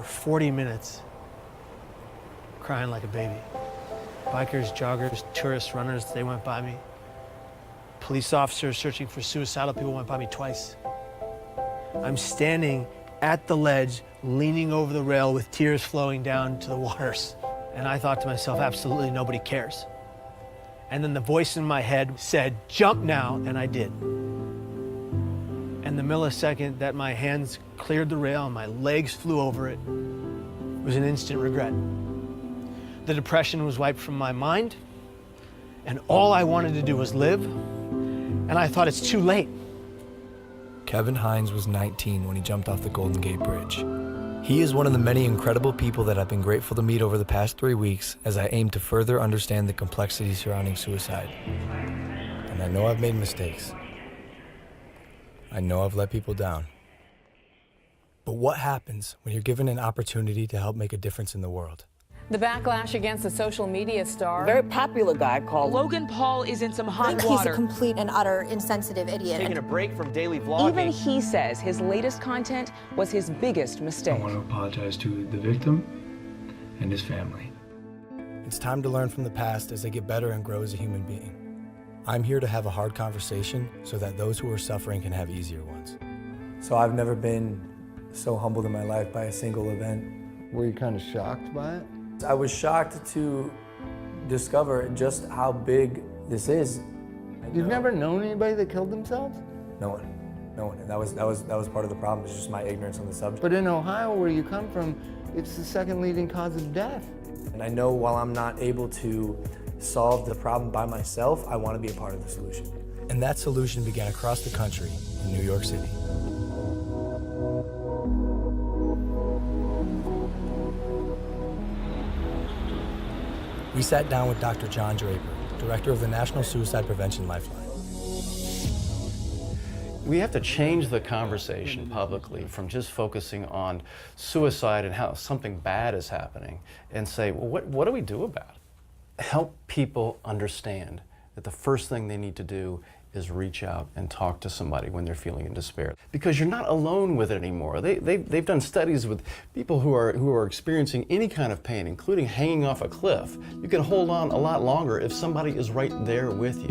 for 40 minutes crying like a baby. Bikers, joggers, tourists, runners, they went by me. Police officers searching for suicidal people went by me twice. I'm standing at the ledge, leaning over the rail with tears flowing down to the waters. And I thought to myself, absolutely nobody cares. And then the voice in my head said, jump now, and I did. And the millisecond that my hands cleared the rail and my legs flew over it was an instant regret. The depression was wiped from my mind, and all I wanted to do was live, and I thought it's too late. Kevin Hines was 19 when he jumped off the Golden Gate Bridge. He is one of the many incredible people that I've been grateful to meet over the past 3 weeks as I aim to further understand the complexities surrounding suicide. And I know I've made mistakes. I know I've let people down. But what happens when you're given an opportunity to help make a difference in the world? The backlash against the social media star. Very popular guy called Logan Paul is in some hot He's water. a complete and utter insensitive idiot. Taking a break from daily vlogging. Even he says his latest content was his biggest mistake. I want to apologize to the victim and his family. It's time to learn from the past as they get better and grow as a human being. I'm here to have a hard conversation so that those who are suffering can have easier ones. So I've never been so humbled in my life by a single event. Were you kind of shocked by it? I was shocked to discover just how big this is. You've never known anybody that killed themselves? No one. And that was part of the problem. It's just my ignorance on the subject. But in Ohio, where you come from, it's the second leading cause of death. And I know while I'm not able to solve the problem by myself, I want to be a part of the solution. And that solution began across the country in New York City. We sat down with Dr. John Draper, director of the National Suicide Prevention Lifeline. We have to change the conversation publicly from just focusing on suicide and how something bad is happening and say, well, what do we do about it? Help people understand that the first thing they need to do is reach out and talk to somebody when they're feeling in despair. Because you're not alone with it anymore. They've done studies with people who are experiencing any kind of pain, including hanging off a cliff. You can hold on a lot longer if somebody is right there with you.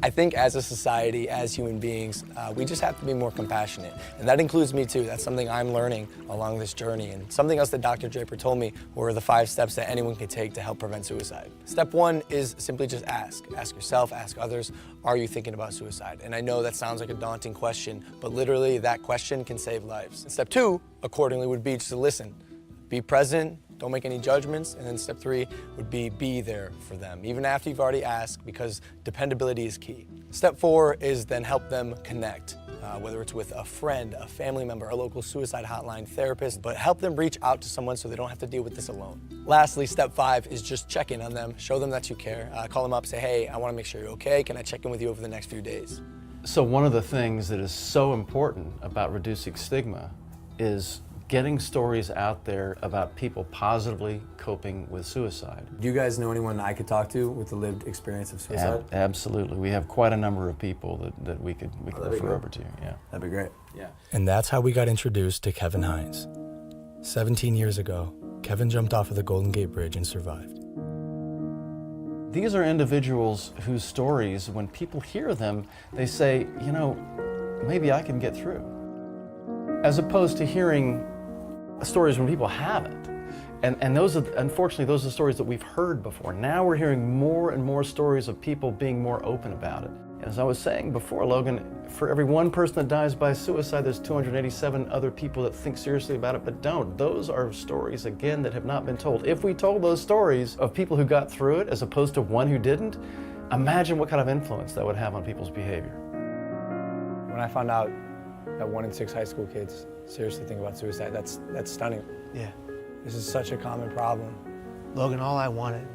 I think as a society, as human beings, we just have to be more compassionate. And that includes me too. That's something I'm learning along this journey. And something else that Dr. Draper told me were the 5 steps that anyone can take to help prevent suicide. Step 1 is simply just ask. Ask yourself, ask others, are you thinking about suicide? And I know that sounds like a daunting question, but literally that question can save lives. And step 2, accordingly, would be just to listen. Be present, don't make any judgments, and then step 3 would be there for them, even after you've already asked, because dependability is key. Step 4 is then help them connect, whether it's with a friend, a family member, a local suicide hotline, therapist, but help them reach out to someone so they don't have to deal with this alone. Lastly, step 5 is just check in on them, show them that you care, call them up, say, hey, I wanna make sure you're okay, can I check in with you over the next few days? So one of the things that is so important about reducing stigma is getting stories out there about people positively coping with suicide. Do you guys know anyone I could talk to with the lived experience of suicide? Absolutely. We have quite a number of people that we could refer over to. Yeah. That'd be great. Yeah. And that's how we got introduced to Kevin Hines. 17 years ago, Kevin jumped off of the Golden Gate Bridge and survived. These are individuals whose stories, when people hear them, they say, you know, maybe I can get through. As opposed to hearing stories when people haven't. And those are, unfortunately, those are the stories that we've heard before. Now we're hearing more and more stories of people being more open about it. As I was saying before, Logan, for every one person that dies by suicide, there's 287 other people that think seriously about it but don't. Those are stories, again, that have not been told. If we told those stories of people who got through it as opposed to one who didn't, imagine what kind of influence that would have on people's behavior. When I found out that 1 in 6 high school kids seriously think about suicide, that's stunning. Yeah. This is such a common problem. Logan, all I wanted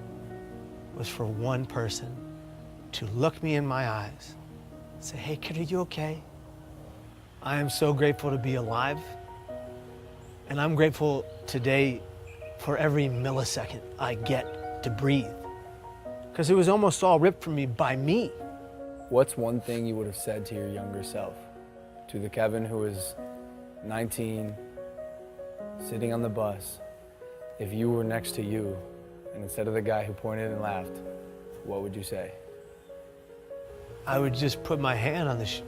was for one person to look me in my eyes and say, hey kid, are you okay? I am so grateful to be alive. And I'm grateful today for every millisecond I get to breathe. Because it was almost all ripped from me by me. What's one thing you would have said to your younger self to the Kevin who was 19, sitting on the bus, if you were next to you, and instead of the guy who pointed and laughed, what would you say? I would just put my hand on the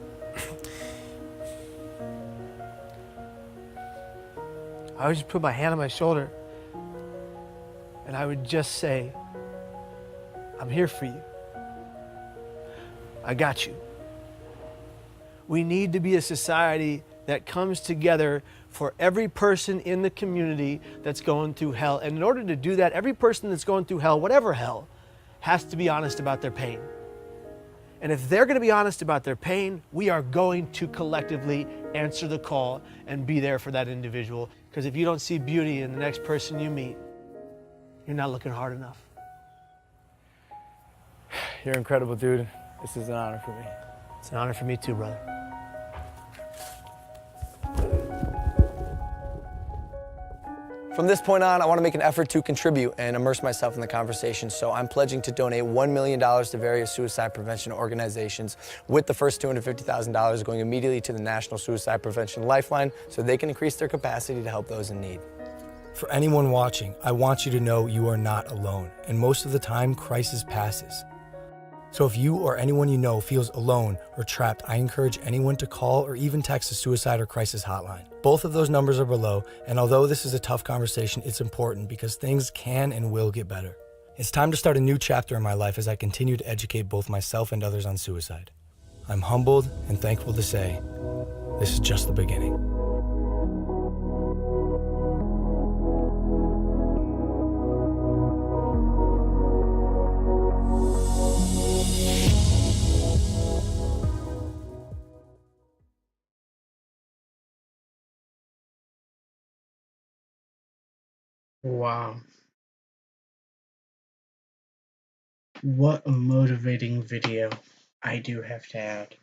I would just put my hand on my shoulder and I would just say, I'm here for you. I got you. We need to be a society that comes together for every person in the community that's going through hell. And in order to do that, every person that's going through hell, whatever hell, has to be honest about their pain. And if they're going to be honest about their pain, we are going to collectively answer the call and be there for that individual. Because if you don't see beauty in the next person you meet, you're not looking hard enough. You're incredible, dude. This is an honor for me. It's an honor for me too, brother. From this point on, I want to make an effort to contribute and immerse myself in the conversation, so I'm pledging to donate $1 million to various suicide prevention organizations, with the first $250,000 going immediately to the National Suicide Prevention Lifeline so they can increase their capacity to help those in need. For anyone watching, I want you to know you are not alone, and most of the time, crisis passes. So if you or anyone you know feels alone or trapped, I encourage anyone to call or even text the suicide or crisis hotline. Both of those numbers are below, and although this is a tough conversation, it's important because things can and will get better. It's time to start a new chapter in my life as I continue to educate both myself and others on suicide. I'm humbled and thankful to say, this is just the beginning. Wow. What a motivating video, I do have to add.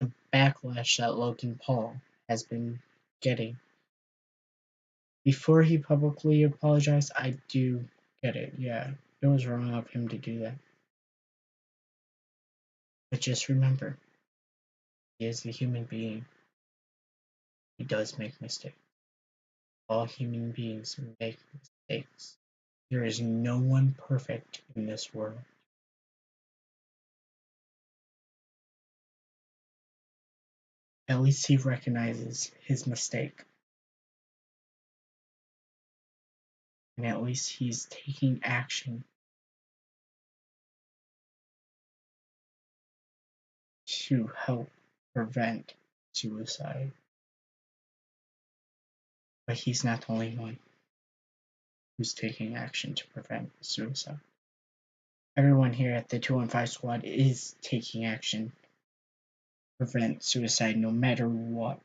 The backlash that Logan Paul has been getting. Before he publicly apologized, I do get it, yeah. It was wrong of him to do that. But just remember, he is a human being. He does make mistakes. All human beings make mistakes. There is no one perfect in this world. At least he recognizes his mistake. And at least he's taking action to help prevent suicide. But he's not the only one who's taking action to prevent suicide. Everyone here at the 215 Squad is taking action to prevent suicide no matter what.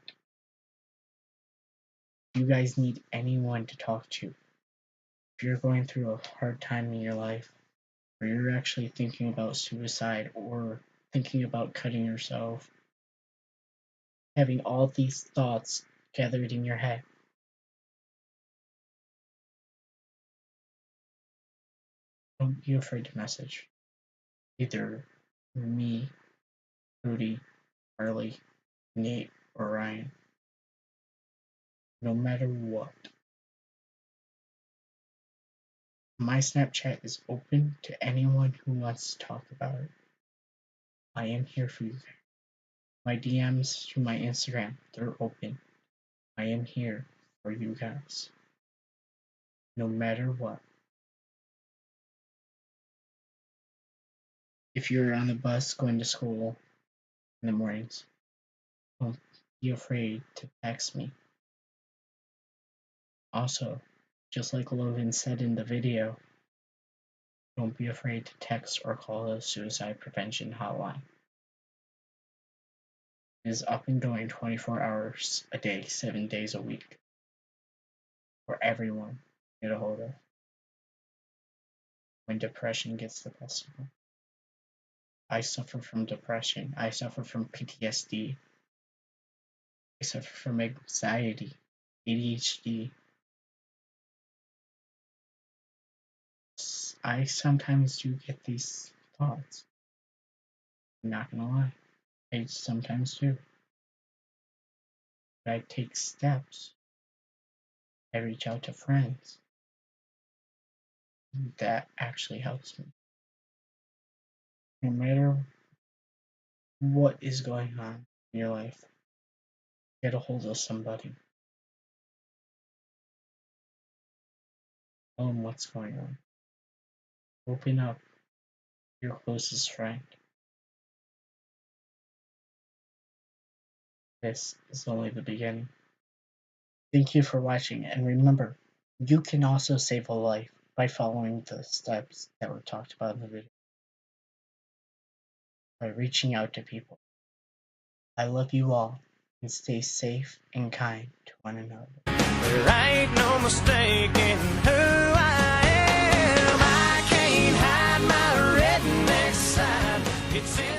You guys need anyone to talk to. If you're going through a hard time in your life, or you're actually thinking about suicide or thinking about cutting yourself, having all these thoughts gathered in your head, don't be afraid to message either me, Rudy, Harley, Nate, or Ryan. No matter what. My Snapchat is open to anyone who wants to talk about it. I am here for you. My DMs to my Instagram, they're open. I am here for you guys. No matter what. If you're on the bus going to school in the mornings, don't be afraid to text me. Also, just like Logan said in the video, don't be afraid to text or call the suicide prevention hotline. It is up and going 24 hours a day, 7 days a week, for everyone to get a hold of when depression gets the best of them. I suffer from depression. I suffer from PTSD. I suffer from anxiety, ADHD. I sometimes do get these thoughts. I'm not gonna lie, I sometimes do. But I take steps. I reach out to friends. That actually helps me. No matter what is going on in your life, get a hold of somebody. Tell them what's going on. Open up to your closest friend. This is only the beginning. Thank you for watching, and remember, you can also save a life by following the steps that were talked about in the video. By reaching out to people. I love you all, and stay safe and kind to one another. There ain't no mistaking who I am. I can't hide my redneck side. It's in